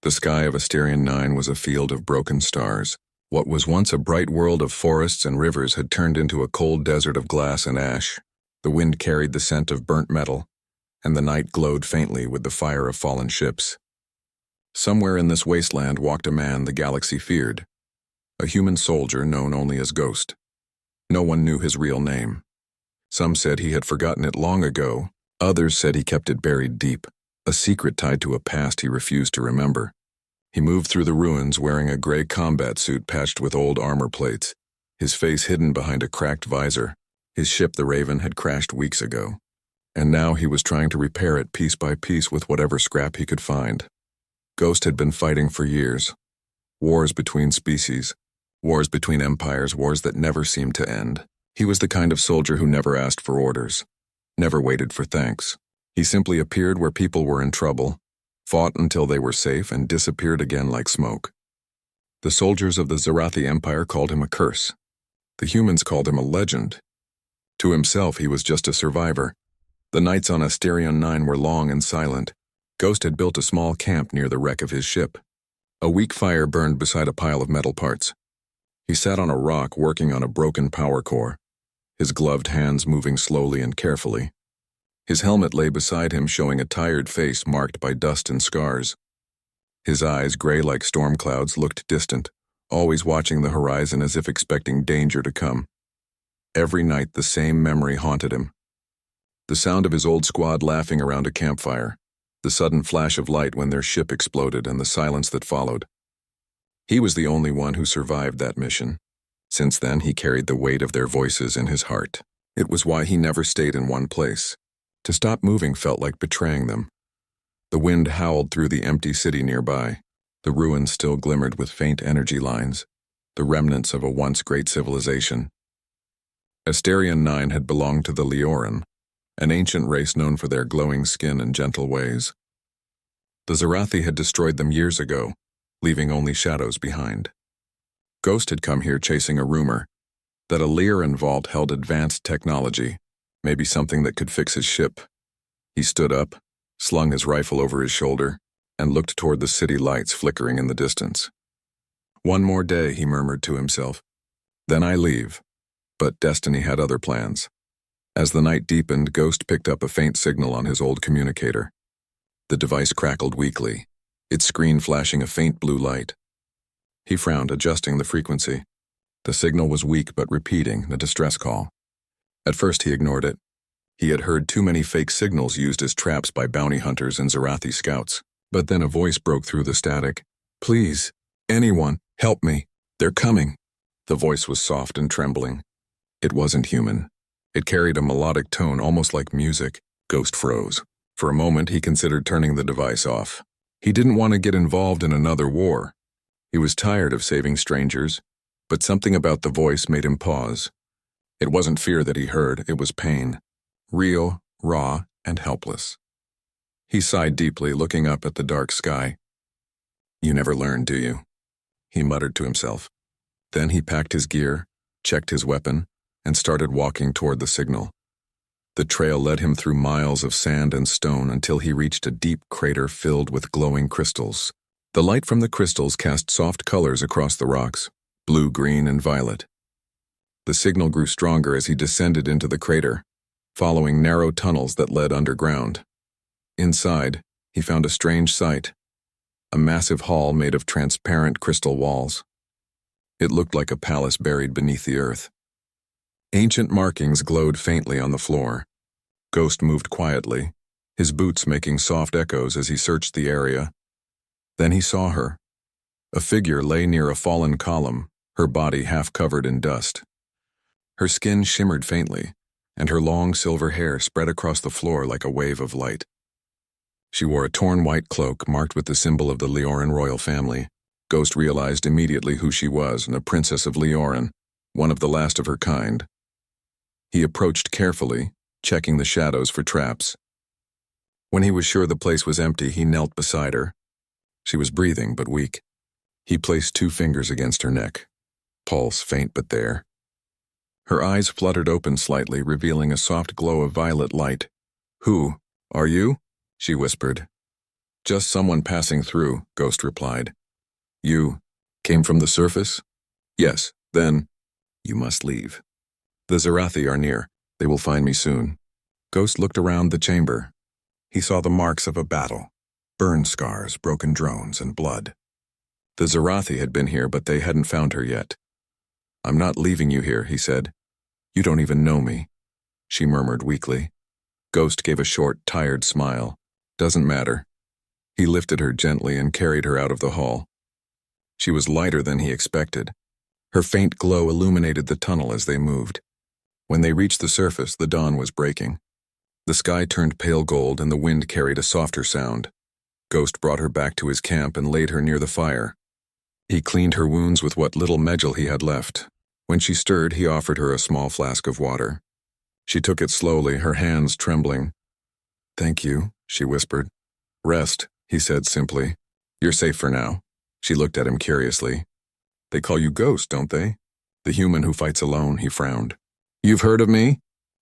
The sky of Asterion 9 was a field of broken stars. What was once a bright world of forests and rivers had turned into a cold desert of glass and ash. The wind carried the scent of burnt metal, and the night glowed faintly with the fire of fallen ships. Somewhere in this wasteland walked a man the galaxy feared, a human soldier known only as Ghost. No one knew his real name. Some said he had forgotten it long ago, others said he kept it buried deep, a secret tied to a past he refused to remember. He moved through the ruins wearing a gray combat suit patched with old armor plates, his face hidden behind a cracked visor. His ship, the Raven, had crashed weeks ago, and now he was trying to repair it piece by piece with whatever scrap he could find. Ghost had been fighting for years. Wars between species, wars between empires, wars that never seemed to end. He was the kind of soldier who never asked for orders, never waited for thanks. He simply appeared where people were in trouble, fought until they were safe, and disappeared again like smoke. The soldiers of the Zarathi Empire called him a curse. The humans called him a legend. To himself, he was just a survivor. The nights on Asterion 9 were long and silent. Ghost had built a small camp near the wreck of his ship. A weak fire burned beside a pile of metal parts. He sat on a rock working on a broken power core, his gloved hands moving slowly and carefully. His helmet lay beside him, showing a tired face marked by dust and scars. His eyes, gray like storm clouds, looked distant, always watching the horizon as if expecting danger to come. Every night the same memory haunted him. The sound of his old squad laughing around a campfire, the sudden flash of light when their ship exploded, and the silence that followed. He was the only one who survived that mission. Since then, he carried the weight of their voices in his heart. It was why he never stayed in one place. To stop moving felt like betraying them. The wind howled through the empty city nearby. The ruins still glimmered with faint energy lines, the remnants of a once great civilization. Asterion 9 had belonged to the Leoran, an ancient race known for their glowing skin and gentle ways. The Zarathi had destroyed them years ago, leaving only shadows behind. Ghost had come here chasing a rumor that a Leoran vault held advanced technology, maybe something that could fix his ship. He stood up, slung his rifle over his shoulder, and looked toward the city lights flickering in the distance. One more day, he murmured to himself. Then I leave. But destiny had other plans. As the night deepened, Ghost picked up a faint signal on his old communicator. The device crackled weakly, its screen flashing a faint blue light. He frowned, adjusting the frequency. The signal was weak but repeating, a distress call. At first he ignored it. He had heard too many fake signals used as traps by bounty hunters and Zarathi scouts. But then a voice broke through the static. "Please, anyone, help me. They're coming." The voice was soft and trembling. It wasn't human. It carried a melodic tone, almost like music. Ghost froze. For a moment, he considered turning the device off. He didn't want to get involved in another war. He was tired of saving strangers, but something about the voice made him pause. It wasn't fear that he heard, it was pain. Real, raw, and helpless. He sighed deeply, looking up at the dark sky. "You never learn, do you?" he muttered to himself. Then he packed his gear, checked his weapon, and started walking toward the signal. The trail led him through miles of sand and stone until he reached a deep crater filled with glowing crystals. The light from the crystals cast soft colors across the rocks, blue, green, and violet. The signal grew stronger as he descended into the crater, following narrow tunnels that led underground. Inside, he found a strange sight, a massive hall made of transparent crystal walls. It looked like a palace buried beneath the earth. Ancient markings glowed faintly on the floor. Ghost moved quietly, his boots making soft echoes as he searched the area. Then he saw her. A figure lay near a fallen column, her body half covered in dust. Her skin shimmered faintly, and her long silver hair spread across the floor like a wave of light. She wore a torn white cloak marked with the symbol of the Leoran royal family. Ghost realized immediately who she was, a princess of Leoran, one of the last of her kind. He approached carefully, checking the shadows for traps. When he was sure the place was empty, he knelt beside her. She was breathing but weak. He placed 2 fingers against her neck, pulse faint but there. Her eyes fluttered open slightly, revealing a soft glow of violet light. "Who are you?" she whispered. Just someone passing through, Ghost replied. You came from the surface? Yes, then you must leave. The Zarathi are near. They will find me soon. Ghost looked around the chamber. He saw the marks of a battle, burn scars, broken drones, and blood. The Zarathi had been here, but they hadn't found her yet. I'm not leaving you here, he said. You don't even know me, she murmured weakly. Ghost gave a short, tired smile. Doesn't matter. He lifted her gently and carried her out of the hall. She was lighter than he expected. Her faint glow illuminated the tunnel as they moved. When they reached the surface, the dawn was breaking. The sky turned pale gold and the wind carried a softer sound. Ghost brought her back to his camp and laid her near the fire. He cleaned her wounds with what little medjol he had left. When she stirred, he offered her a small flask of water. She took it slowly, her hands trembling. Thank you, she whispered. Rest, he said simply. You're safe for now. She looked at him curiously. They call you Ghost, don't they? The human who fights alone, he frowned. You've heard of me?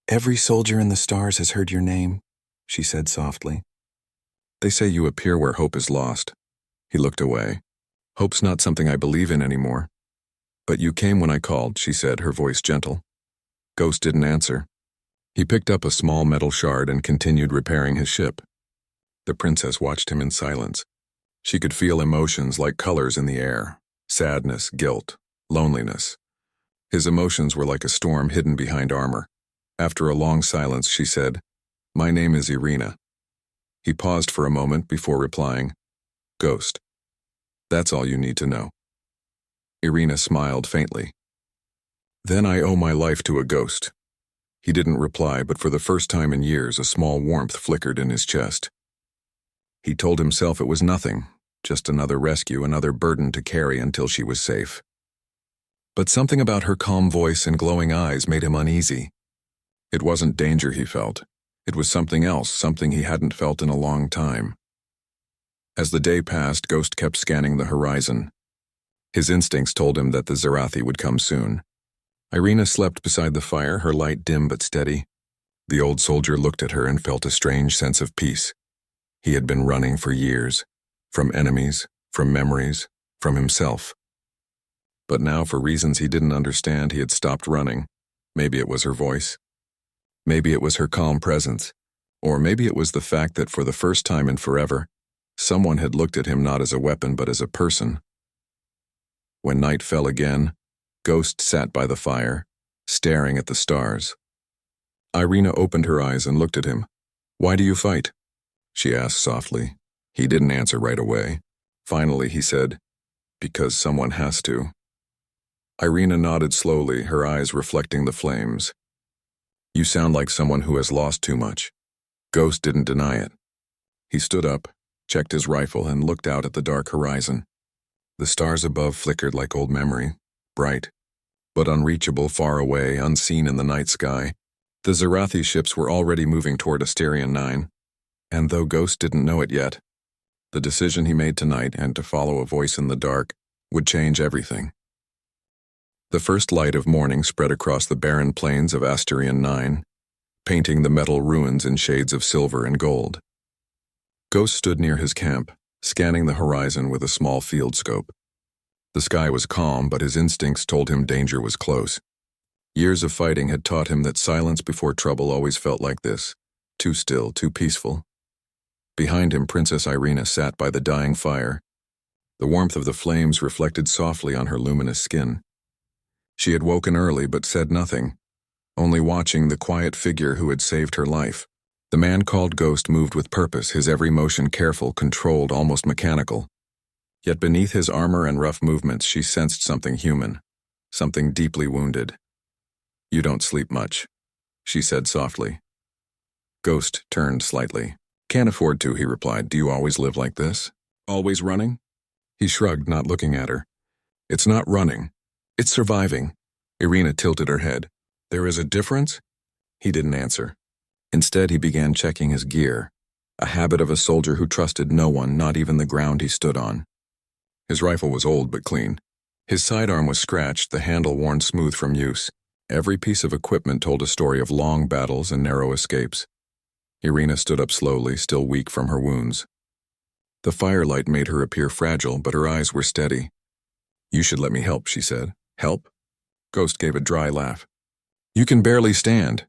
Every soldier in the stars has heard your name, she said softly. They say you appear where hope is lost. He looked away. Hope's not something I believe in anymore. But you came when I called, she said, her voice gentle. Ghost didn't answer. He picked up a small metal shard and continued repairing his ship. The princess watched him in silence. She could feel emotions like colors in the air. Sadness, guilt, loneliness. His emotions were like a storm hidden behind armor. After a long silence, she said, My name is Irina. He paused for a moment before replying, Ghost. That's all you need to know. Irina smiled faintly. Then I owe my life to a ghost. He didn't reply, but for the first time in years, a small warmth flickered in his chest. He told himself it was nothing, just another rescue, another burden to carry until she was safe. But something about her calm voice and glowing eyes made him uneasy. It wasn't danger he felt. It was something else, something he hadn't felt in a long time. As the day passed, Ghost kept scanning the horizon. His instincts told him that the Zarathi would come soon. Irina slept beside the fire, her light dim but steady. The old soldier looked at her and felt a strange sense of peace. He had been running for years, from enemies, from memories, from himself. But now, for reasons he didn't understand, he had stopped running. Maybe it was her voice. Maybe it was her calm presence. Or maybe it was the fact that for the first time in forever, someone had looked at him not as a weapon but as a person. When night fell again, Ghost sat by the fire, staring at the stars. Irina opened her eyes and looked at him. Why do you fight? She asked softly. He didn't answer right away. Finally, he said, Because someone has to. Irina nodded slowly, her eyes reflecting the flames. You sound like someone who has lost too much. Ghost didn't deny it. He stood up, checked his rifle, and looked out at the dark horizon. The stars above flickered like old memory, bright, but unreachable, far away, unseen in the night sky. The Zarathi ships were already moving toward Asterion 9, and though Ghost didn't know it yet, the decision he made tonight and to follow a voice in the dark would change everything. The first light of morning spread across the barren plains of Asterion 9, painting the metal ruins in shades of silver and gold. Ghost stood near his camp, scanning the horizon with a small field scope. The sky was calm, but his instincts told him danger was close. Years of fighting had taught him that silence before trouble always felt like this, too still, too peaceful. Behind him, Princess Irina sat by the dying fire. The warmth of the flames reflected softly on her luminous skin. She had woken early but said nothing, only watching the quiet figure who had saved her life. The man called Ghost moved with purpose, his every motion careful, controlled, almost mechanical. Yet beneath his armor and rough movements, she sensed something human, something deeply wounded. You don't sleep much, she said softly. Ghost turned slightly. Can't afford to, he replied. Do you always live like this? Always running? He shrugged, not looking at her. It's not running. It's surviving. Irina tilted her head. There is a difference? He didn't answer. Instead, he began checking his gear, a habit of a soldier who trusted no one, not even the ground he stood on. His rifle was old but clean. His sidearm was scratched, the handle worn smooth from use. Every piece of equipment told a story of long battles and narrow escapes. Irina stood up slowly, still weak from her wounds. The firelight made her appear fragile, but her eyes were steady. "You should let me help," she said. "Help?" Ghost gave a dry laugh. "You can barely stand."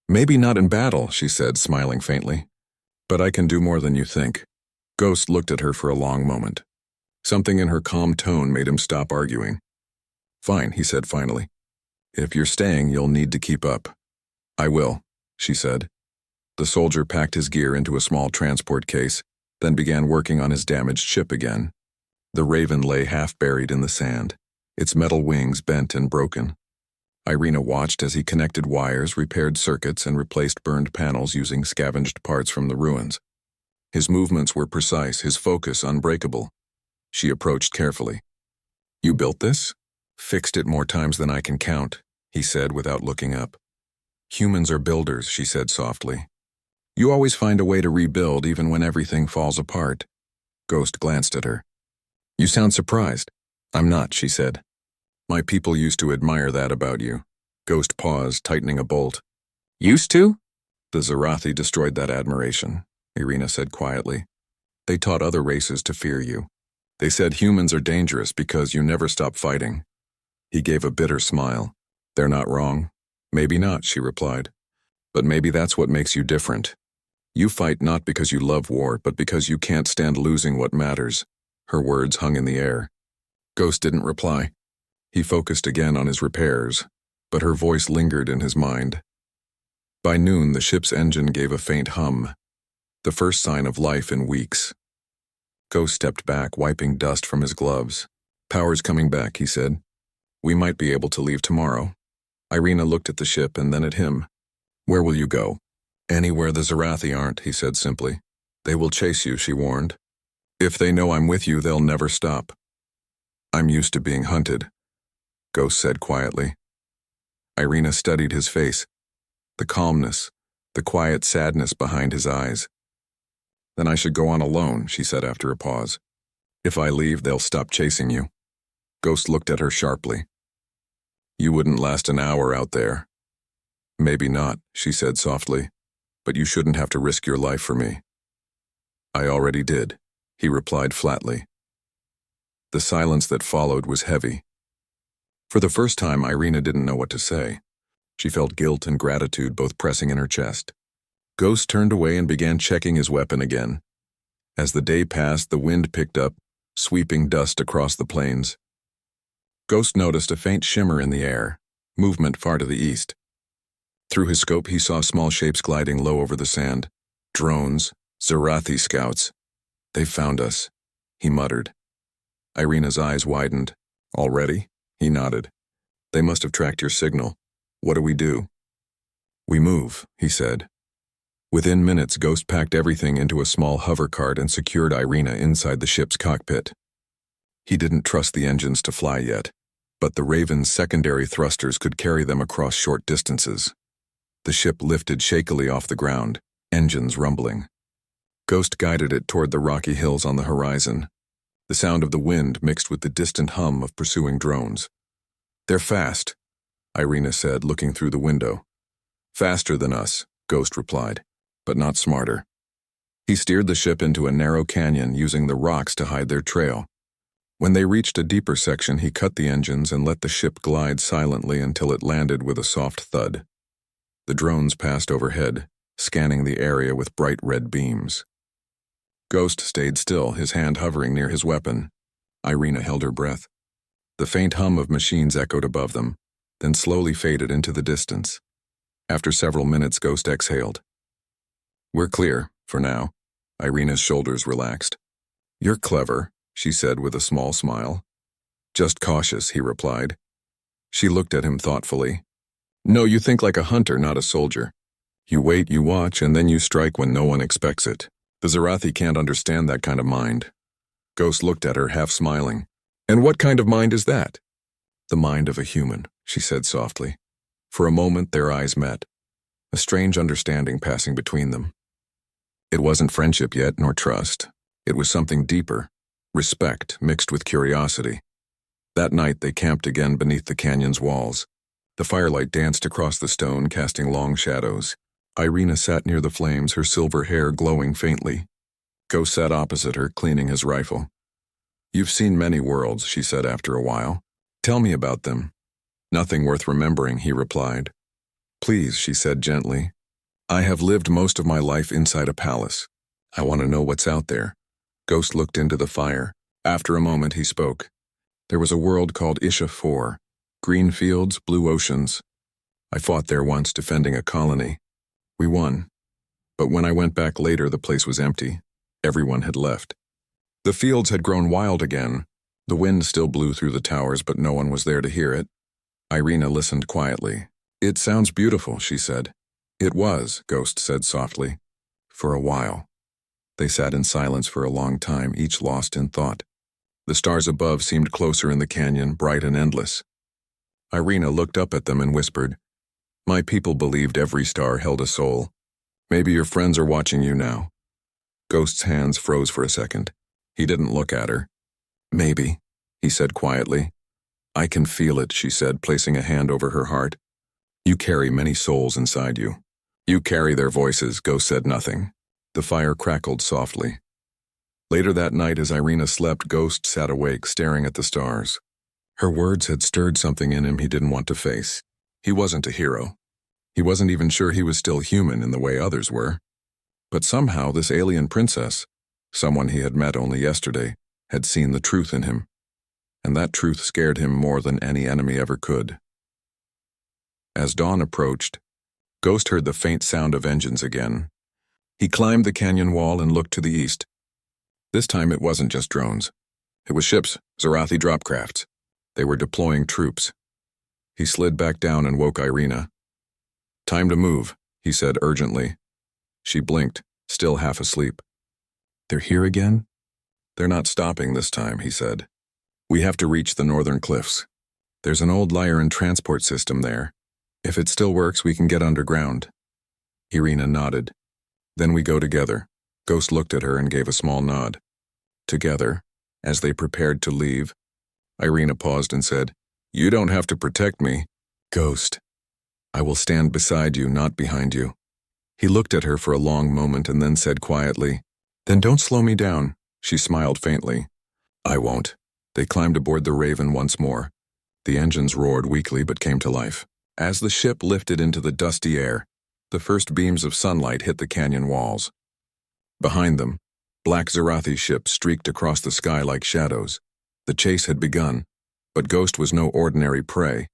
"Maybe not in battle," she said, smiling faintly. "But I can do more than you think." Ghost looked at her for a long moment. Something in her calm tone made him stop arguing. "Fine," he said finally. "If you're staying, you'll need to keep up." "I will," she said. The soldier packed his gear into a small transport case, then began working on his damaged ship again. The Raven lay half buried in the sand, its metal wings bent and broken. Irina watched as he connected wires, repaired circuits, and replaced burned panels using scavenged parts from the ruins. His movements were precise, his focus unbreakable. She approached carefully. "You built this?" "Fixed it more times than I can count," he said without looking up. "Humans are builders," she said softly. "You always find a way to rebuild even when everything falls apart." Ghost glanced at her. "You sound surprised." "I'm not," she said. "My people used to admire that about you." Ghost paused, tightening a bolt. "Used to?" "The Zarathi destroyed that admiration," Irina said quietly. "They taught other races to fear you. They said humans are dangerous because you never stop fighting." He gave a bitter smile. "They're not wrong." "Maybe not," she replied. "But maybe that's what makes you different. You fight not because you love war, but because you can't stand losing what matters." Her words hung in the air. Ghost didn't reply. He focused again on his repairs, but her voice lingered in his mind. By noon, the ship's engine gave a faint hum, the first sign of life in weeks. Ghost stepped back, wiping dust from his gloves. "Power's coming back," he said. "We might be able to leave tomorrow." Irina looked at the ship and then at him. "Where will you go?" "Anywhere the Zarathi aren't," he said simply. "They will chase you," she warned. "If they know I'm with you, they'll never stop." "I'm used to being hunted," Ghost said quietly. Irina studied his face, the calmness, the quiet sadness behind his eyes. "Then I should go on alone," she said after a pause. "If I leave, they'll stop chasing you." Ghost looked at her sharply. "You wouldn't last an hour out there." "Maybe not," she said softly, "but you shouldn't have to risk your life for me." "I already did," he replied flatly. The silence that followed was heavy. For the first time, Irina didn't know what to say. She felt guilt and gratitude both pressing in her chest. Ghost turned away and began checking his weapon again. As the day passed, the wind picked up, sweeping dust across the plains. Ghost noticed a faint shimmer in the air, movement far to the east. Through his scope, he saw small shapes gliding low over the sand. Drones, Zarathi scouts. "They've found us," he muttered. Irina's eyes widened. "Already?" He nodded. "They must have tracked your signal. What do we do?" "We move," he said. Within minutes, Ghost packed everything into a small hover cart and secured Irina inside the ship's cockpit. He didn't trust the engines to fly yet, but the Raven's secondary thrusters could carry them across short distances. The ship lifted shakily off the ground, engines rumbling. Ghost guided it toward the rocky hills on the horizon. The sound of the wind mixed with the distant hum of pursuing drones. "They're fast," Irina said, looking through the window. "Faster than us," Ghost replied, "but not smarter." He steered the ship into a narrow canyon, using the rocks to hide their trail. When they reached a deeper section, he cut the engines and let the ship glide silently until it landed with a soft thud. The drones passed overhead, scanning the area with bright red beams. Ghost stayed still, his hand hovering near his weapon. Irina held her breath. The faint hum of machines echoed above them, then slowly faded into the distance. After several minutes, Ghost exhaled. "We're clear, for now." Irina's shoulders relaxed. "You're clever," she said with a small smile. "Just cautious," he replied. She looked at him thoughtfully. "No, you think like a hunter, not a soldier. You wait, you watch, and then you strike when no one expects it. The Zarathi can't understand that kind of mind." Ghost looked at her, half smiling. "And what kind of mind is that?" "The mind of a human," she said softly. For a moment, their eyes met, a strange understanding passing between them. It wasn't friendship yet, nor trust. It was something deeper, respect mixed with curiosity. That night, they camped again beneath the canyon's walls. The firelight danced across the stone, casting long shadows. Irina sat near the flames, her silver hair glowing faintly. Ghost sat opposite her, cleaning his rifle. You've seen many worlds, she said after a while. Tell me about them. Nothing worth remembering, he replied. Please, she said gently. I have lived most of my life inside a palace. I want to know what's out there. Ghost looked into the fire. After a moment, he spoke. There was a world called HFY. Green fields, blue oceans. I fought there once, defending a colony. We won. But when I went back later, the place was empty. Everyone had left. The fields had grown wild again. The wind still blew through the towers, but no one was there to hear it. Irina listened quietly. It sounds beautiful, she said. It was, Ghost said softly. For a while. They sat in silence for a long time, each lost in thought. The stars above seemed closer in the canyon, bright and endless. Irina looked up at them and whispered, My people believed every star held a soul. Maybe your friends are watching you now. Ghost's hands froze for a second. He didn't look at her. Maybe, he said quietly. I can feel it, she said, placing a hand over her heart. You carry many souls inside you. You carry their voices, Ghost said nothing. The fire crackled softly. Later that night, as Irina slept, Ghost sat awake, staring at the stars. Her words had stirred something in him he didn't want to face. He wasn't a hero. He wasn't even sure he was still human in the way others were. But somehow this alien princess, someone he had met only yesterday, had seen the truth in him. And that truth scared him more than any enemy ever could. As dawn approached, Ghost heard the faint sound of engines again. He climbed the canyon wall and looked to the east. This time it wasn't just drones. It was ships, Zarathi dropcrafts. They were deploying troops. He slid back down and woke Irina. Time to move, he said urgently. She blinked, still half asleep. They're here again? They're not stopping this time, he said. We have to reach the northern cliffs. There's an old Lyran transport system there. If it still works, we can get underground. Irina nodded. Then we go together. Ghost looked at her and gave a small nod. Together, as they prepared to leave, Irina paused and said, You don't have to protect me. Ghost, I will stand beside you, not behind you. He looked at her for a long moment and then said quietly, Then don't slow me down. She smiled faintly. I won't. They climbed aboard the Raven once more. The engines roared weakly but came to life. As the ship lifted into the dusty air, the first beams of sunlight hit the canyon walls. Behind them, black Zarathi ships streaked across the sky like shadows. The chase had begun, but Ghost was no ordinary prey.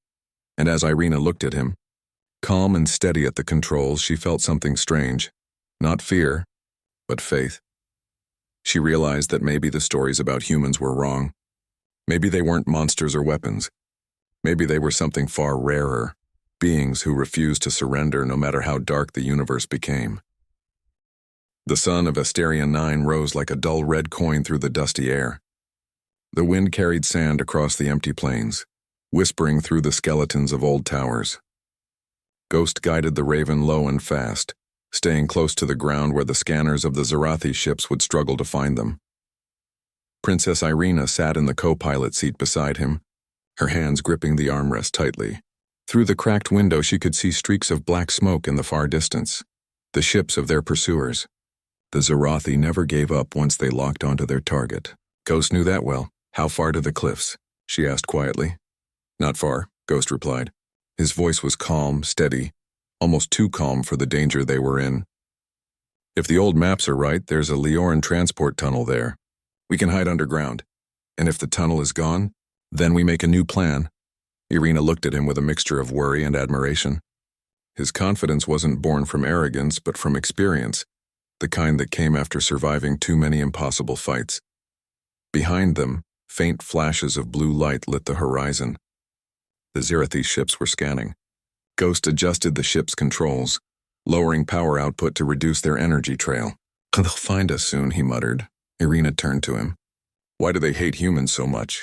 And as Irina looked at him, calm and steady at the controls, she felt something strange. Not fear, but faith. She realized that maybe the stories about humans were wrong. Maybe they weren't monsters or weapons. Maybe they were something far rarer, beings who refused to surrender no matter how dark the universe became. The sun of Asterion 9 rose like a dull red coin through the dusty air. The wind carried sand across the empty plains, whispering through the skeletons of old towers. Ghost guided the Raven low and fast, staying close to the ground where the scanners of the Zarathi ships would struggle to find them. Princess Irina sat in the co-pilot seat beside him, her hands gripping the armrest tightly. Through the cracked window she could see streaks of black smoke in the far distance, the ships of their pursuers. The Zarathi never gave up once they locked onto their target. Ghost knew that well. How far to the cliffs? She asked quietly. Not far, Ghost replied. His voice was calm, steady, almost too calm for the danger they were in. If the old maps are right, there's a Lioran transport tunnel there. We can hide underground. And if the tunnel is gone, then we make a new plan. Irina looked at him with a mixture of worry and admiration. His confidence wasn't born from arrogance, but from experience, the kind that came after surviving too many impossible fights. Behind them, faint flashes of blue light lit the horizon. The Zarathi ships were scanning. Ghost adjusted the ship's controls, lowering power output to reduce their energy trail. They'll find us soon, he muttered. Irina turned to him. Why do they hate humans so much?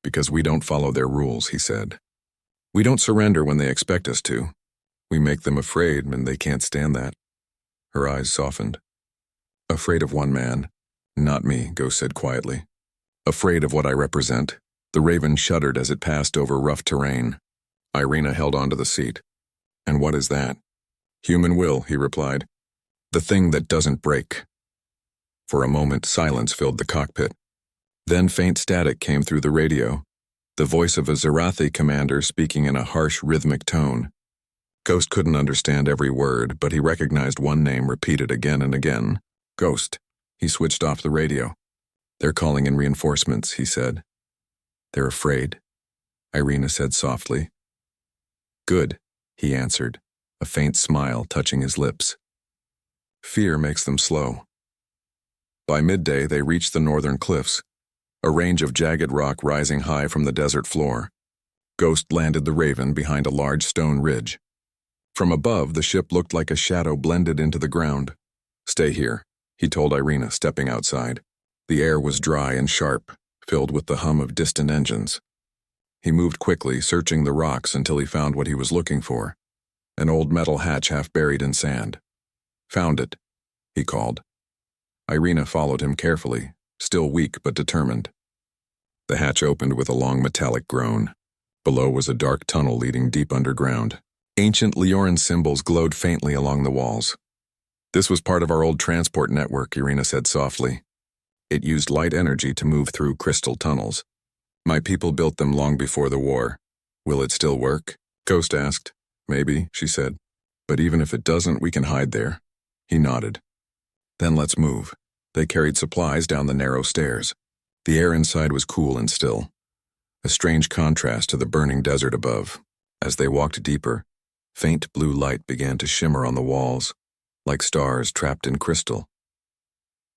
Because we don't follow their rules, he said. We don't surrender when they expect us to. We make them afraid, and they can't stand that. Her eyes softened. Afraid of one man. Not me, Ghost said quietly. Afraid of what I represent. The Raven shuddered as it passed over rough terrain. Irina held onto the seat. And what is that? Human will, he replied. The thing that doesn't break. For a moment, silence filled the cockpit. Then faint static came through the radio, the voice of a Zarathi commander speaking in a harsh, rhythmic tone. Ghost couldn't understand every word, but he recognized one name repeated again and again. Ghost. He switched off the radio. "They're calling in reinforcements," he said. "They're afraid," Irina said softly. "Good," he answered, a faint smile touching his lips. "Fear makes them slow." By midday, they reached the northern cliffs, a range of jagged rock rising high from the desert floor. Ghost landed the Raven behind a large stone ridge. From above, the ship looked like a shadow blended into the ground. "Stay here," he told Irina, stepping outside. The air was dry and sharp, filled with the hum of distant engines. He moved quickly, searching the rocks until he found what he was looking for, an old metal hatch half buried in sand. "Found it," he called. Irina followed him carefully, still weak but determined. The hatch opened with a long metallic groan. Below was a dark tunnel leading deep underground. Ancient Leoran symbols glowed faintly along the walls. "This was part of our old transport network," Irina said softly. "It used light energy to move through crystal tunnels. My people built them long before the war. Will it still work?" Ghost asked. "Maybe," she said. "But even if it doesn't, we can hide there." He nodded. "Then let's move." They carried supplies down the narrow stairs. The air inside was cool and still, a strange contrast to the burning desert above. As they walked deeper, faint blue light began to shimmer on the walls, like stars trapped in crystal.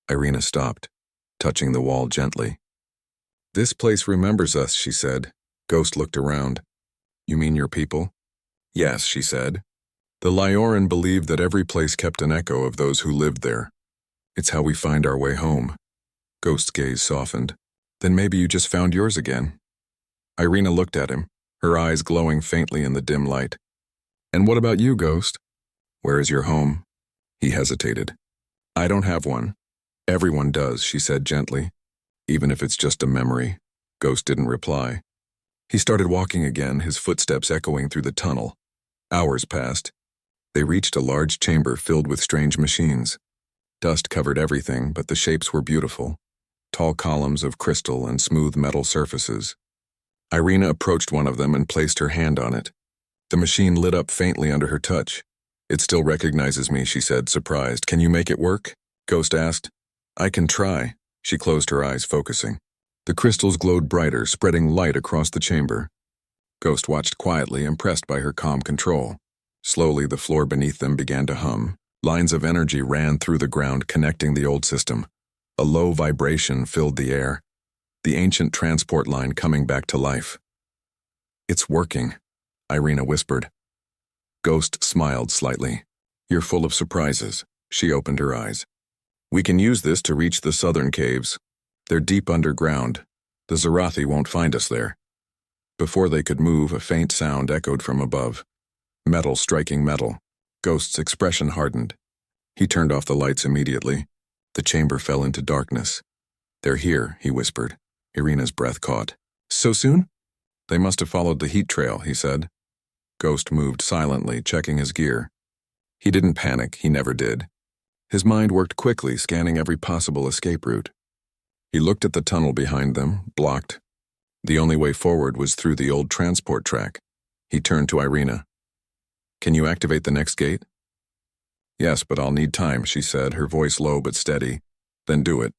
Irina stopped, touching the wall gently. "This place remembers us," she said. Ghost looked around. "You mean your people?" "Yes," she said. "The Lioran believed that every place kept an echo of those who lived there. It's how we find our way home." Ghost's gaze softened. "Then maybe you just found yours again." Irina looked at him, her eyes glowing faintly in the dim light. "And what about you, Ghost? Where is your home?" He hesitated. "I don't have one. Everyone does," she said gently. "Even if it's just a memory." Ghost didn't reply. He started walking again, his footsteps echoing through the tunnel. Hours passed. They reached a large chamber filled with strange machines. Dust covered everything, but the shapes were beautiful. Tall columns of crystal and smooth metal surfaces. Irina approached one of them and placed her hand on it. The machine lit up faintly under her touch. "It still recognizes me," she said, surprised. "Can you make it work?" Ghost asked. "I can try." She closed her eyes, focusing. The crystals glowed brighter, spreading light across the chamber. Ghost watched quietly, impressed by her calm control. Slowly, the floor beneath them began to hum. Lines of energy ran through the ground, connecting the old system. A low vibration filled the air, the ancient transport line coming back to life. "It's working," Irina whispered. Ghost smiled slightly. "You're full of surprises." She opened her eyes. "We can use this to reach the southern caves. They're deep underground. The Zarathi won't find us there." Before they could move, a faint sound echoed from above. Metal striking metal. Ghost's expression hardened. He turned off the lights immediately. The chamber fell into darkness. "They're here," he whispered. Irina's breath caught. "So soon?" "They must have followed the heat trail," he said. Ghost moved silently, checking his gear. He didn't panic, he never did. His mind worked quickly, scanning every possible escape route. He looked at the tunnel behind them, blocked. The only way forward was through the old transport track. He turned to Irina. "Can you activate the next gate?" "Yes, but I'll need time," she said, her voice low but steady. "Then do it."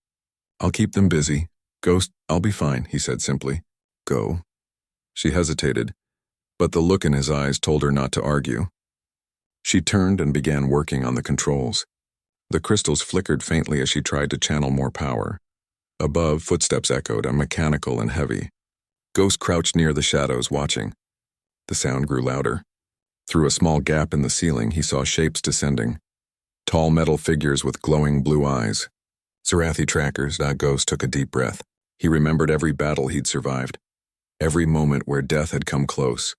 "I'll keep them busy." "Ghost, I'll be fine," he said simply. "Go." She hesitated, but the look in his eyes told her not to argue. She turned and began working on the controls. The crystals flickered faintly as she tried to channel more power. Above, footsteps echoed, mechanical and heavy. Ghost crouched near the shadows, watching. The sound grew louder. Through a small gap in the ceiling, he saw shapes descending. Tall metal figures with glowing blue eyes. Zarathi trackers. Ghost took a deep breath. He remembered every battle he'd survived. Every moment where death had come close.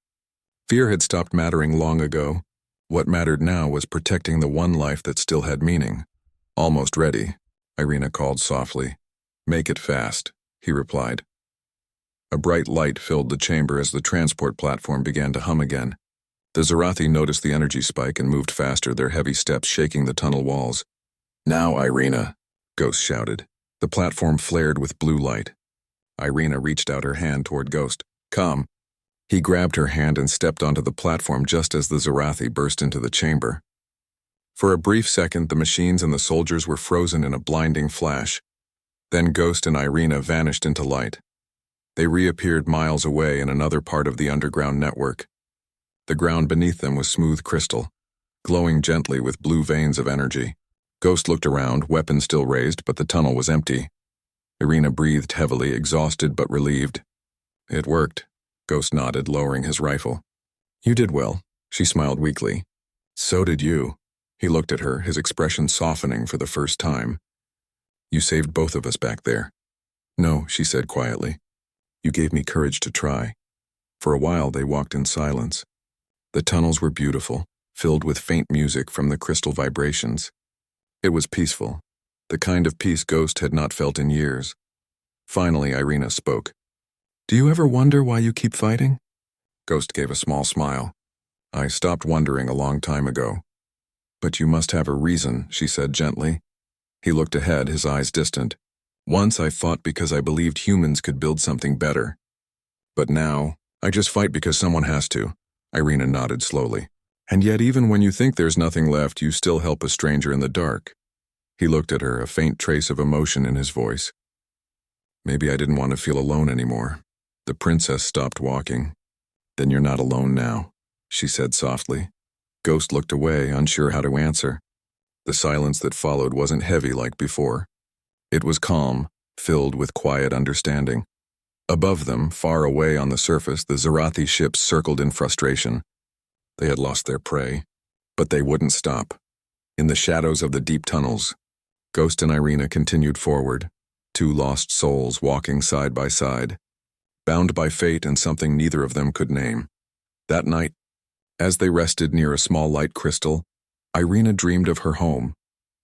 Fear had stopped mattering long ago. What mattered now was protecting the one life that still had meaning. "Almost ready," Irina called softly. "Make it fast," he replied. A bright light filled the chamber as the transport platform began to hum again. The Zarathi noticed the energy spike and moved faster, their heavy steps shaking the tunnel walls. "Now, Irina." Ghost shouted. The platform flared with blue light. Irina reached out her hand toward Ghost. Come. He grabbed her hand and stepped onto the platform just as the Zarathi burst into the chamber. For a brief second, the machines and the soldiers were frozen in a blinding flash. Then Ghost and Irina vanished into light. They reappeared miles away in another part of the underground network. The ground beneath them was smooth crystal, glowing gently with blue veins of energy. Ghost looked around, weapon still raised, but the tunnel was empty. Irina breathed heavily, exhausted but relieved. It worked. Ghost nodded, lowering his rifle. You did well, she smiled weakly. So did you. He looked at her, his expression softening for the first time. You saved both of us back there. No, she said quietly. You gave me courage to try. For a while they walked in silence. The tunnels were beautiful, filled with faint music from the crystal vibrations. It was peaceful, the kind of peace Ghost had not felt in years. Finally, Irina spoke. Do you ever wonder why you keep fighting? Ghost gave a small smile. I stopped wondering a long time ago. But you must have a reason, she said gently. He looked ahead, his eyes distant. Once I fought because I believed humans could build something better. But now, I just fight because someone has to. Irina nodded slowly. And yet even when you think there's nothing left, you still help a stranger in the dark. He looked at her, a faint trace of emotion in his voice. Maybe I didn't want to feel alone anymore. The princess stopped walking. Then you're not alone now, she said softly. Ghost looked away, unsure how to answer. The silence that followed wasn't heavy like before. It was calm, filled with quiet understanding. Above them, far away on the surface, the Zarathi ships circled in frustration. They had lost their prey, but they wouldn't stop. In the shadows of the deep tunnels, Ghost and Irina continued forward, two lost souls walking side by side, bound by fate and something neither of them could name. That night, as they rested near a small light crystal, Irina dreamed of her home,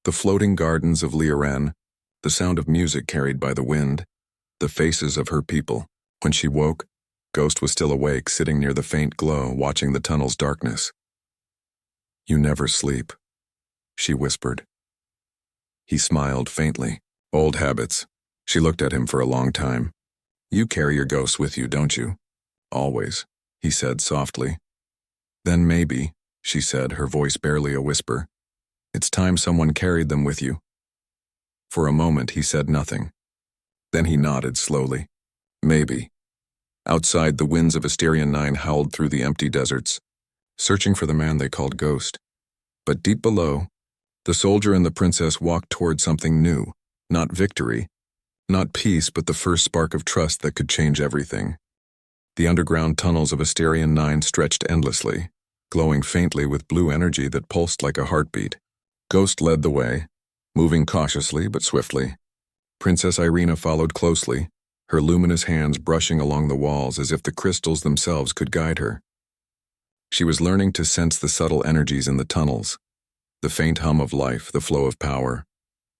the floating gardens of Liaren, the sound of music carried by the wind, the faces of her people. When she woke, Ghost was still awake, sitting near the faint glow, watching the tunnel's darkness. You never sleep, she whispered. He smiled faintly. Old habits. She looked at him for a long time. You carry your ghosts with you, don't you? Always, he said softly. Then maybe, she said, her voice barely a whisper, it's time someone carried them with you. For a moment he said nothing. Then he nodded slowly. Maybe. Outside, the winds of Asterion 9 howled through the empty deserts, searching for the man they called Ghost. But deep below, the soldier and the princess walked toward something new, not victory, not peace, but the first spark of trust that could change everything. The underground tunnels of Asterion 9 stretched endlessly, glowing faintly with blue energy that pulsed like a heartbeat. Ghost led the way, moving cautiously but swiftly. Princess Irina followed closely, her luminous hands brushing along the walls as if the crystals themselves could guide her. She was learning to sense the subtle energies in the tunnels, the faint hum of life, the flow of power,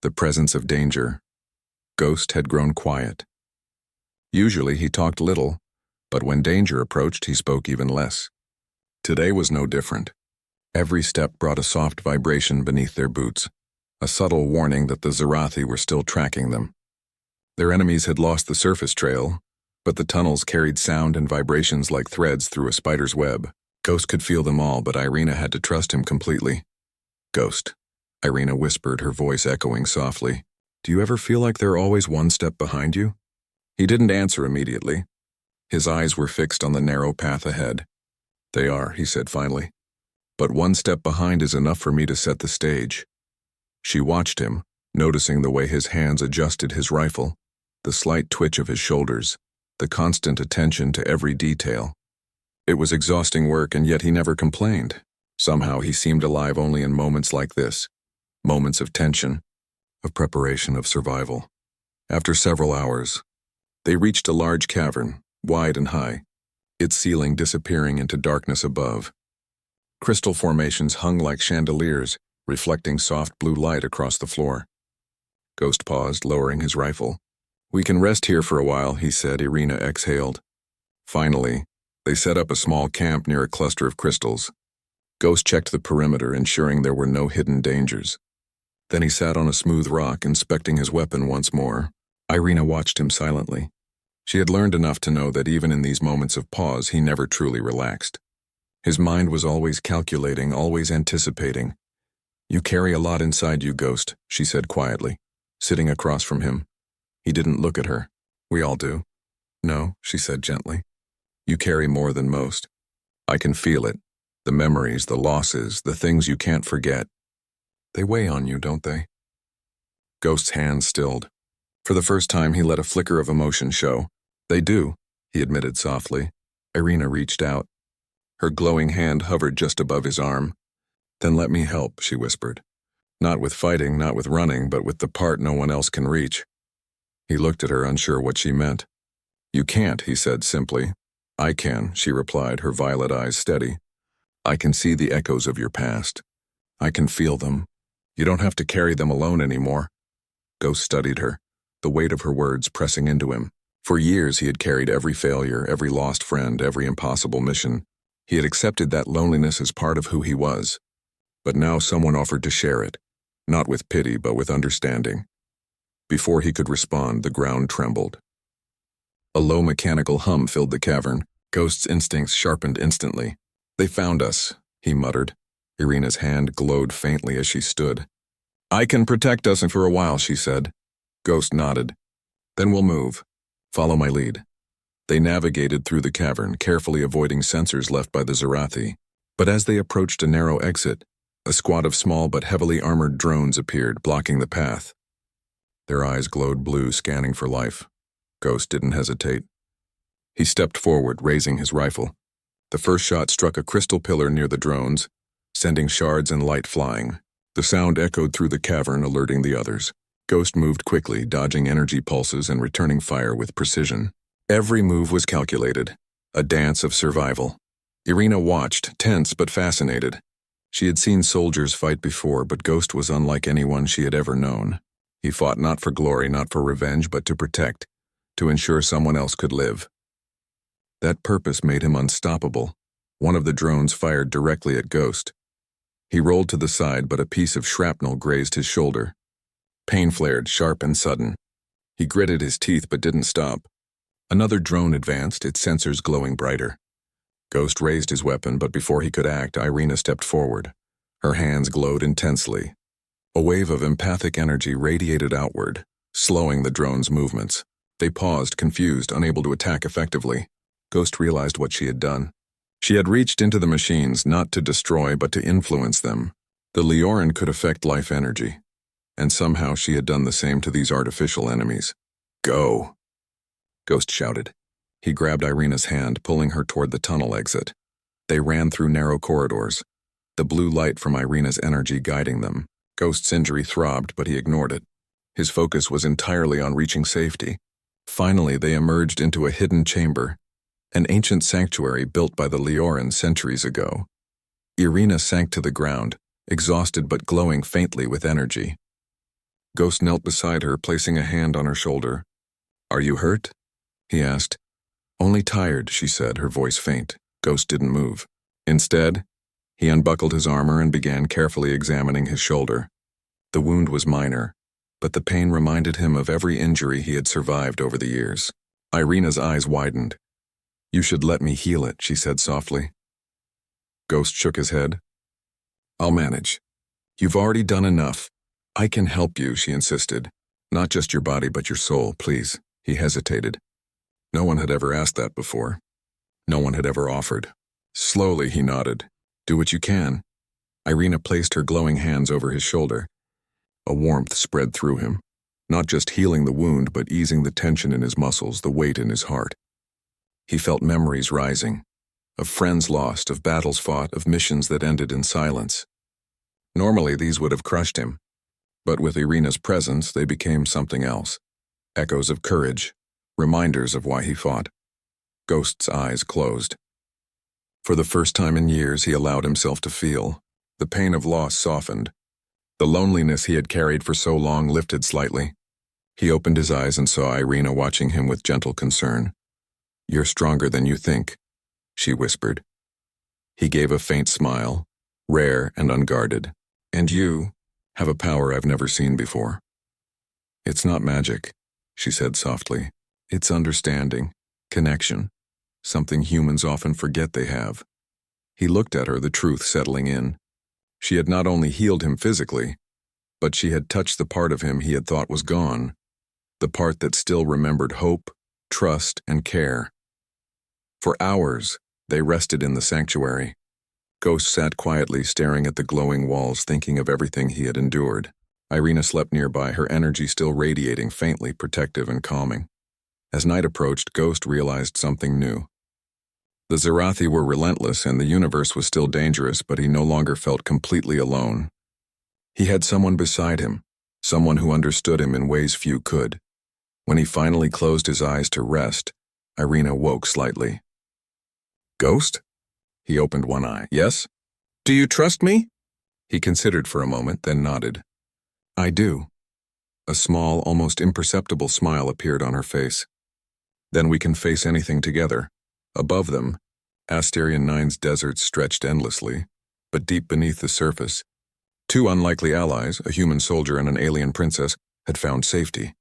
the presence of danger. Ghost had grown quiet. Usually he talked little, but when danger approached, he spoke even less. Today was no different. Every step brought a soft vibration beneath their boots, a subtle warning that the Zarathi were still tracking them. Their enemies had lost the surface trail, but the tunnels carried sound and vibrations like threads through a spider's web. Ghost could feel them all, but Irina had to trust him completely. Ghost, Irina whispered, her voice echoing softly. Do you ever feel like they're always one step behind you? He didn't answer immediately. His eyes were fixed on the narrow path ahead. They are, he said finally. But one step behind is enough for me to set the stage. She watched him, noticing the way his hands adjusted his rifle, the slight twitch of his shoulders, the constant attention to every detail. It was exhausting work, and yet he never complained. Somehow he seemed alive only in moments like this, moments of tension, of preparation, of survival. After several hours, they reached a large cavern, wide and high, its ceiling disappearing into darkness above. Crystal formations hung like chandeliers, reflecting soft blue light across the floor. Ghost paused, lowering his rifle. We can rest here for a while, he said. Irina exhaled. Finally, they set up a small camp near a cluster of crystals. Ghost checked the perimeter, ensuring there were no hidden dangers. Then he sat on a smooth rock, inspecting his weapon once more. Irina watched him silently. She had learned enough to know that even in these moments of pause, he never truly relaxed. His mind was always calculating, always anticipating. "You carry a lot inside you, Ghost," she said quietly, sitting across from him. He didn't look at her. "We all do." "No," she said gently. "You carry more than most. I can feel it. The memories, the losses, the things you can't forget. They weigh on you, don't they?" Ghost's hands stilled. For the first time, he let a flicker of emotion show. "They do," he admitted softly. Irina reached out. Her glowing hand hovered just above his arm. "Then let me help," she whispered. "Not with fighting, not with running, but with the part no one else can reach." He looked at her, unsure what she meant. "You can't," he said simply. "I can," she replied, her violet eyes steady. "I can see the echoes of your past. I can feel them. You don't have to carry them alone anymore." Ghost studied her, the weight of her words pressing into him. For years he had carried every failure, every lost friend, every impossible mission. He had accepted that loneliness as part of who he was. But now someone offered to share it, not with pity but with understanding. Before he could respond, the ground trembled. A low mechanical hum filled the cavern. Ghost's instincts sharpened instantly. "They found us," he muttered. Irina's hand glowed faintly as she stood. "I can protect us for a while," she said. Ghost nodded. "Then we'll move. Follow my lead." They navigated through the cavern, carefully avoiding sensors left by the Zarathi. But as they approached a narrow exit, a squad of small but heavily armored drones appeared, blocking the path. Their eyes glowed blue, scanning for life. Ghost didn't hesitate. He stepped forward, raising his rifle. The first shot struck a crystal pillar near the drones, sending shards and light flying. The sound echoed through the cavern, alerting the others. Ghost moved quickly, dodging energy pulses and returning fire with precision. Every move was calculated, a dance of survival. Irina watched, tense but fascinated. She had seen soldiers fight before, but Ghost was unlike anyone she had ever known. He fought not for glory, not for revenge, but to protect, to ensure someone else could live. That purpose made him unstoppable. One of the drones fired directly at Ghost. He rolled to the side, but a piece of shrapnel grazed his shoulder. Pain flared, sharp and sudden. He gritted his teeth but didn't stop. Another drone advanced, its sensors glowing brighter. Ghost raised his weapon, but before he could act, Irina stepped forward. Her hands glowed intensely. A wave of empathic energy radiated outward, slowing the drone's movements. They paused, confused, unable to attack effectively. Ghost realized what she had done. She had reached into the machines not to destroy but to influence them. The Leoran could affect life energy. And somehow she had done the same to these artificial enemies. "Go!" Ghost shouted. He grabbed Irina's hand, pulling her toward the tunnel exit. They ran through narrow corridors, the blue light from Irina's energy guiding them. Ghost's injury throbbed, but he ignored it. His focus was entirely on reaching safety. Finally, they emerged into a hidden chamber, an ancient sanctuary built by the Leoran centuries ago. Irina sank to the ground, exhausted but glowing faintly with energy. Ghost knelt beside her, placing a hand on her shoulder. "Are you hurt?" he asked. "Only tired," she said, her voice faint. Ghost didn't move. Instead, he unbuckled his armor and began carefully examining his shoulder. The wound was minor, but the pain reminded him of every injury he had survived over the years. Irina's eyes widened. "You should let me heal it," she said softly. Ghost shook his head. "I'll manage. You've already done enough. I can help you," she insisted. "Not just your body, but your soul, please." He hesitated. No one had ever asked that before. No one had ever offered. Slowly, he nodded. "Do what you can." Irina placed her glowing hands over his shoulder. A warmth spread through him, not just healing the wound, but easing the tension in his muscles, the weight in his heart. He felt memories rising, of friends lost, of battles fought, of missions that ended in silence. Normally, these would have crushed him, but with Irina's presence, they became something else. Echoes of courage, reminders of why he fought. Ghost's eyes closed. For the first time in years, he allowed himself to feel. The pain of loss softened. The loneliness he had carried for so long lifted slightly. He opened his eyes and saw Irina watching him with gentle concern. "You're stronger than you think," she whispered. He gave a faint smile, rare and unguarded. "And you have a power I've never seen before. It's not magic, she said softly. It's understanding, connection, something humans often forget they have. He looked at her, the truth settling in. She had not only healed him physically, but she had touched the part of him he had thought was gone, the part that still remembered hope, trust, and care. For hours, they rested in the sanctuary. Ghost sat quietly staring at the glowing walls, thinking of everything he had endured. Irina slept nearby, her energy still radiating, faintly protective and calming. As night approached, Ghost realized something new. The Zarathi were relentless and the universe was still dangerous, but he no longer felt completely alone. He had someone beside him, someone who understood him in ways few could. When he finally closed his eyes to rest, Irina woke slightly. Ghost? He opened one eye. Yes? Do you trust me? He considered for a moment, then nodded. I do. A small, almost imperceptible smile appeared on her face. Then we can face anything together. Above them, Asterion 9's deserts stretched endlessly, but deep beneath the surface, two unlikely allies, a human soldier and an alien princess, had found safety.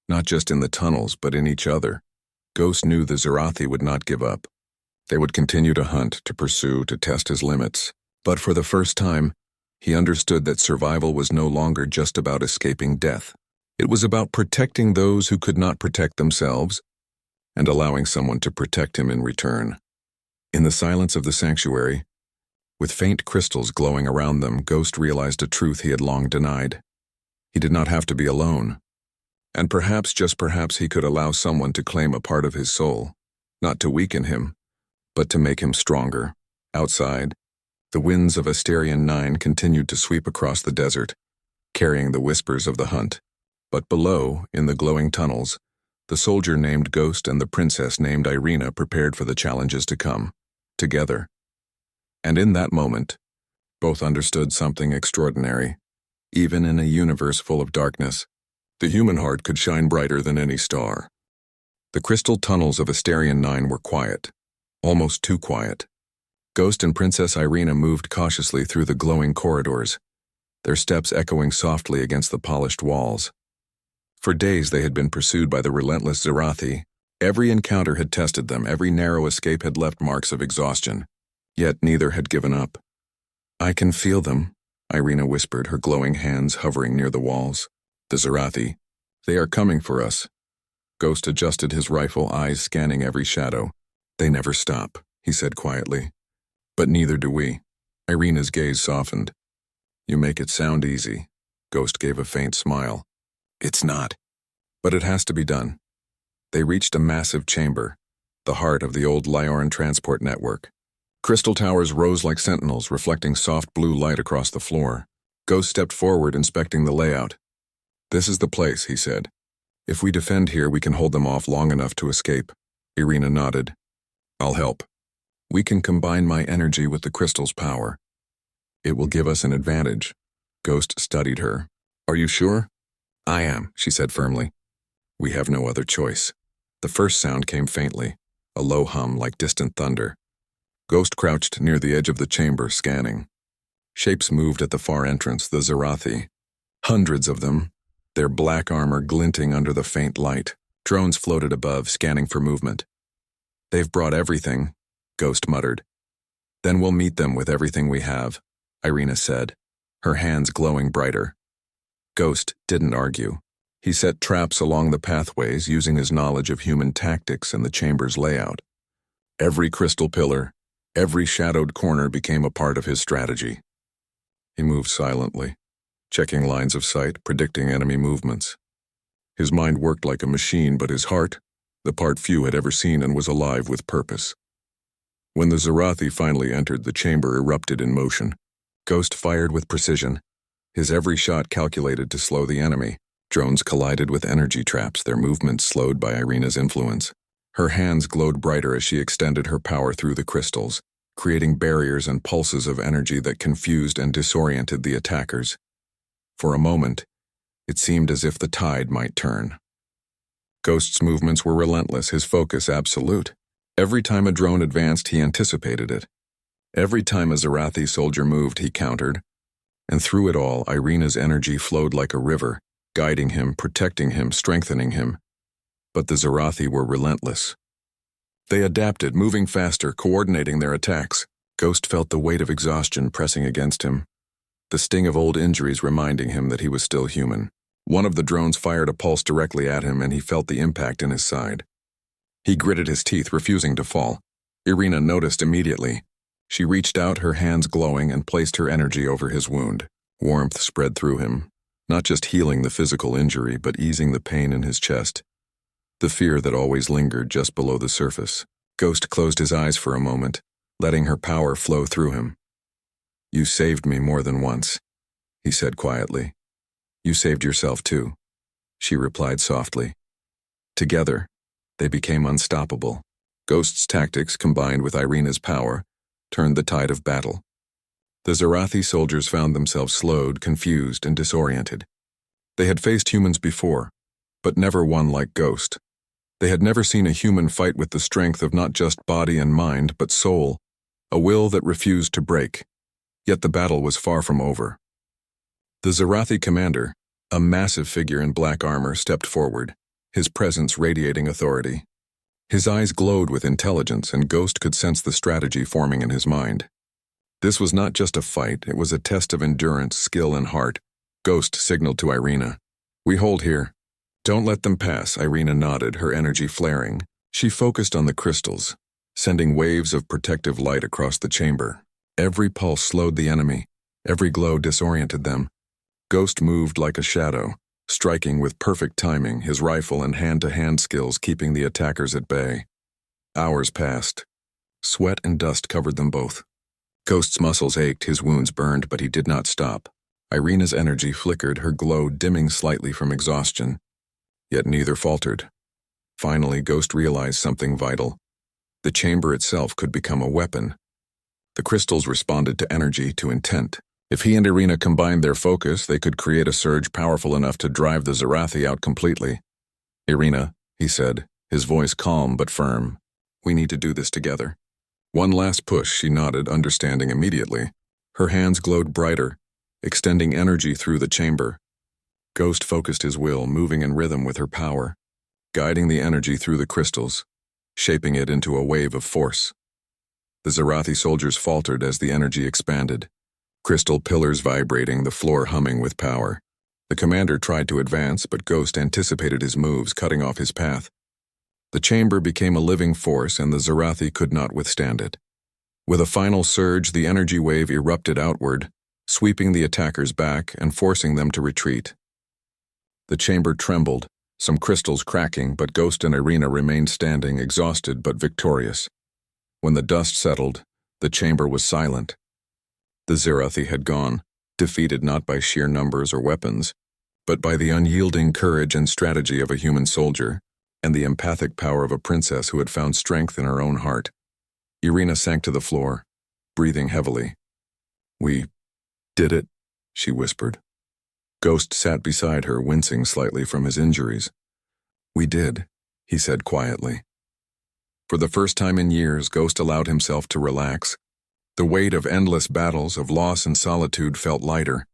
Not just in the tunnels, but in each other. Ghost knew the Zarathi would not give up. They would continue to hunt, to pursue, to test his limits. But for the first time, he understood that survival was no longer just about escaping death. It was about protecting those who could not protect themselves, and allowing someone to protect him in return. In the silence of the sanctuary, with faint crystals glowing around them, Ghost realized a truth he had long denied. He did not have to be alone. And perhaps, just perhaps, he could allow someone to claim a part of his soul, not to weaken him, but to make him stronger. Outside, the winds of Asterion 9 continued to sweep across the desert, carrying the whispers of the hunt. But below, in the glowing tunnels, the soldier named Ghost and the princess named Irina prepared for the challenges to come, together. And in that moment, both understood something extraordinary. Even in a universe full of darkness, the human heart could shine brighter than any star. The crystal tunnels of Asterion 9 were quiet, almost too quiet. Ghost and Princess Irina moved cautiously through the glowing corridors, their steps echoing softly against the polished walls. For days they had been pursued by the relentless Zarathi. Every encounter had tested them, every narrow escape had left marks of exhaustion. Yet neither had given up. I can feel them, Irina whispered, her glowing hands hovering near the walls. The Zarathi. They are coming for us. Ghost adjusted his rifle, eyes scanning every shadow. They never stop, he said quietly. But neither do we. Irina's gaze softened. You make it sound easy. Ghost gave a faint smile. It's not. But it has to be done. They reached a massive chamber, the heart of the old Lyoran transport network. Crystal towers rose like sentinels, reflecting soft blue light across the floor. Ghost stepped forward, inspecting the layout. This is the place, he said. If we defend here, we can hold them off long enough to escape. Irina nodded. I'll help. We can combine my energy with the crystal's power. It will give us an advantage. Ghost studied her. Are you sure? I am, she said firmly. We have no other choice. The first sound came faintly, a low hum like distant thunder. Ghost crouched near the edge of the chamber, scanning. Shapes moved at the far entrance, the Zarathi. Hundreds of them, their black armor glinting under the faint light. Drones floated above, scanning for movement. They've brought everything, Ghost muttered. Then we'll meet them with everything we have, Irina said, her hands glowing brighter. Ghost didn't argue. He set traps along the pathways, using his knowledge of human tactics and the chamber's layout. Every crystal pillar, every shadowed corner became a part of his strategy. He moved silently, checking lines of sight, predicting enemy movements. His mind worked like a machine, but his heart, the part few had ever seen, and was alive with purpose. When the Zarathi finally entered, the chamber erupted in motion. Ghost fired with precision, his every shot calculated to slow the enemy. Drones collided with energy traps, their movements slowed by Irina's influence. Her hands glowed brighter as she extended her power through the crystals, creating barriers and pulses of energy that confused and disoriented the attackers. For a moment, it seemed as if the tide might turn. Ghost's movements were relentless, his focus absolute. Every time a drone advanced, he anticipated it. Every time a Zarathi soldier moved, he countered. And through it all, Irina's energy flowed like a river, guiding him, protecting him, strengthening him. But the Zarathi were relentless. They adapted, moving faster, coordinating their attacks. Ghost felt the weight of exhaustion pressing against him, the sting of old injuries reminding him that he was still human. One of the drones fired a pulse directly at him, and he felt the impact in his side. He gritted his teeth, refusing to fall. Irina noticed immediately. She reached out, her hands glowing, and placed her energy over his wound. Warmth spread through him, not just healing the physical injury, but easing the pain in his chest, the fear that always lingered just below the surface. Ghost closed his eyes for a moment, letting her power flow through him. "You saved me more than once," he said quietly. "You saved yourself too," she replied softly. Together, they became unstoppable. Ghost's tactics, combined with Irina's power, turned the tide of battle. The Zarathi soldiers found themselves slowed, confused, and disoriented. They had faced humans before, but never one like Ghost. They had never seen a human fight with the strength of not just body and mind, but soul, a will that refused to break. Yet the battle was far from over. The Zarathi commander, a massive figure in black armor, stepped forward, his presence radiating authority. His eyes glowed with intelligence, and Ghost could sense the strategy forming in his mind. This was not just a fight, it was a test of endurance, skill, and heart. Ghost signaled to Irina. "We hold here. Don't let them pass." Irina nodded, her energy flaring. She focused on the crystals, sending waves of protective light across the chamber. Every pulse slowed the enemy, every glow disoriented them. Ghost moved like a shadow, striking with perfect timing, his rifle and hand-to-hand skills keeping the attackers at bay. Hours passed. Sweat and dust covered them both. Ghost's muscles ached, his wounds burned, but he did not stop. Irina's energy flickered, her glow dimming slightly from exhaustion. Yet neither faltered. Finally, Ghost realized something vital. The chamber itself could become a weapon. The crystals responded to energy, to intent. If he and Irina combined their focus, they could create a surge powerful enough to drive the Zarathi out completely. "Irina," he said, his voice calm but firm, "we need to do this together." One last push, she nodded, understanding immediately. Her hands glowed brighter, extending energy through the chamber. Ghost focused his will, moving in rhythm with her power, guiding the energy through the crystals, shaping it into a wave of force. The Zarathi soldiers faltered as the energy expanded, crystal pillars vibrating, the floor humming with power. The commander tried to advance, but Ghost anticipated his moves, cutting off his path. The chamber became a living force, and the Zarathi could not withstand it. With a final surge, the energy wave erupted outward, sweeping the attackers back and forcing them to retreat. The chamber trembled, some crystals cracking, but Ghost and Irina remained standing, exhausted but victorious. When the dust settled, the chamber was silent. The Zarathi had gone, defeated not by sheer numbers or weapons, but by the unyielding courage and strategy of a human soldier, and the empathic power of a princess who had found strength in her own heart. Irina sank to the floor, breathing heavily. "We did it," she whispered. Ghost sat beside her, wincing slightly from his injuries. "We did," he said quietly. For the first time in years, Ghost allowed himself to relax. The weight of endless battles, of loss and solitude felt lighter.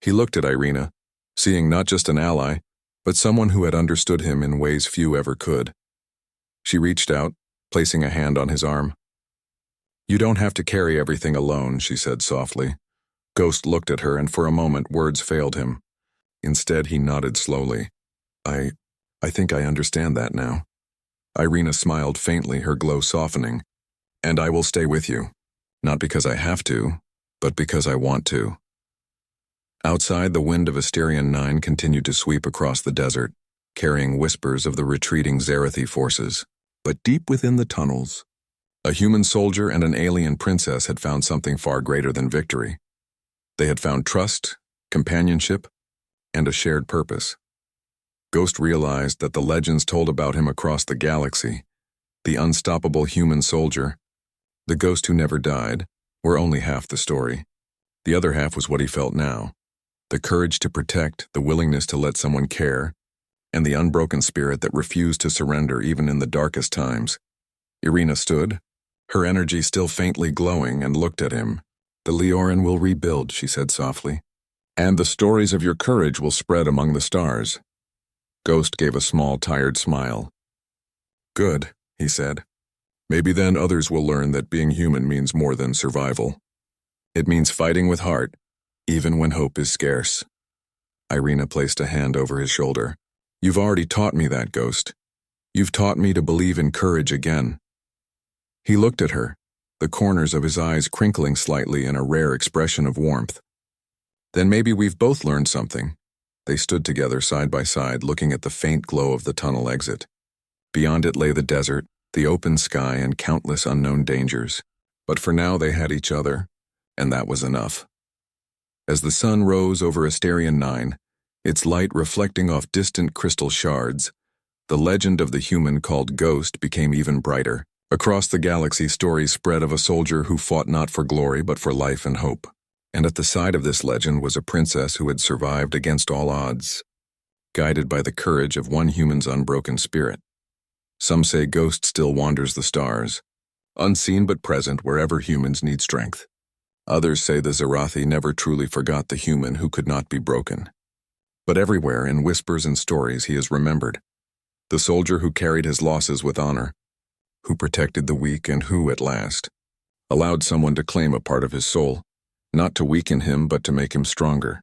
He looked at Irina, seeing not just an ally, but someone who had understood him in ways few ever could. She reached out, placing a hand on his arm. "You don't have to carry everything alone," she said softly. Ghost looked at her, and for a moment words failed him. Instead, he nodded slowly. I think I understand that now." Irina smiled faintly, her glow softening. "And I will stay with you. Not because I have to, but because I want to." Outside, the wind of Asterion 9 continued to sweep across the desert, carrying whispers of the retreating Zarathi forces. But deep within the tunnels, a human soldier and an alien princess had found something far greater than victory. They had found trust, companionship, and a shared purpose. Ghost realized that the legends told about him across the galaxy, the unstoppable human soldier, the ghost who never died, were only half the story. The other half was what he felt now. The courage to protect, the willingness to let someone care, and the unbroken spirit that refused to surrender even in the darkest times. Irina stood, her energy still faintly glowing, and looked at him, The Leorin will rebuild, she said softly. And the stories of your courage will spread among the stars. Ghost gave a small, tired smile. Good, he said. Maybe then others will learn that being human means more than survival. It means fighting with heart, even when hope is scarce. Irina placed a hand over his shoulder. You've already taught me that, Ghost. You've taught me to believe in courage again. He looked at her, the corners of his eyes crinkling slightly in a rare expression of warmth. Then maybe we've both learned something. They stood together side by side, looking at the faint glow of the tunnel exit. Beyond it lay the desert, the open sky, and countless unknown dangers. But for now they had each other, and that was enough. As the sun rose over Asterion 9, its light reflecting off distant crystal shards, the legend of the human called Ghost became even brighter. Across the galaxy, stories spread of a soldier who fought not for glory but for life and hope. And at the side of this legend was a princess who had survived against all odds, guided by the courage of one human's unbroken spirit. Some say Ghost still wanders the stars, unseen but present wherever humans need strength. Others say the Zerathi never truly forgot the human who could not be broken. But everywhere, in whispers and stories, he is remembered. The soldier who carried his losses with honor, who protected the weak, and who, at last, allowed someone to claim a part of his soul, not to weaken him but to make him stronger.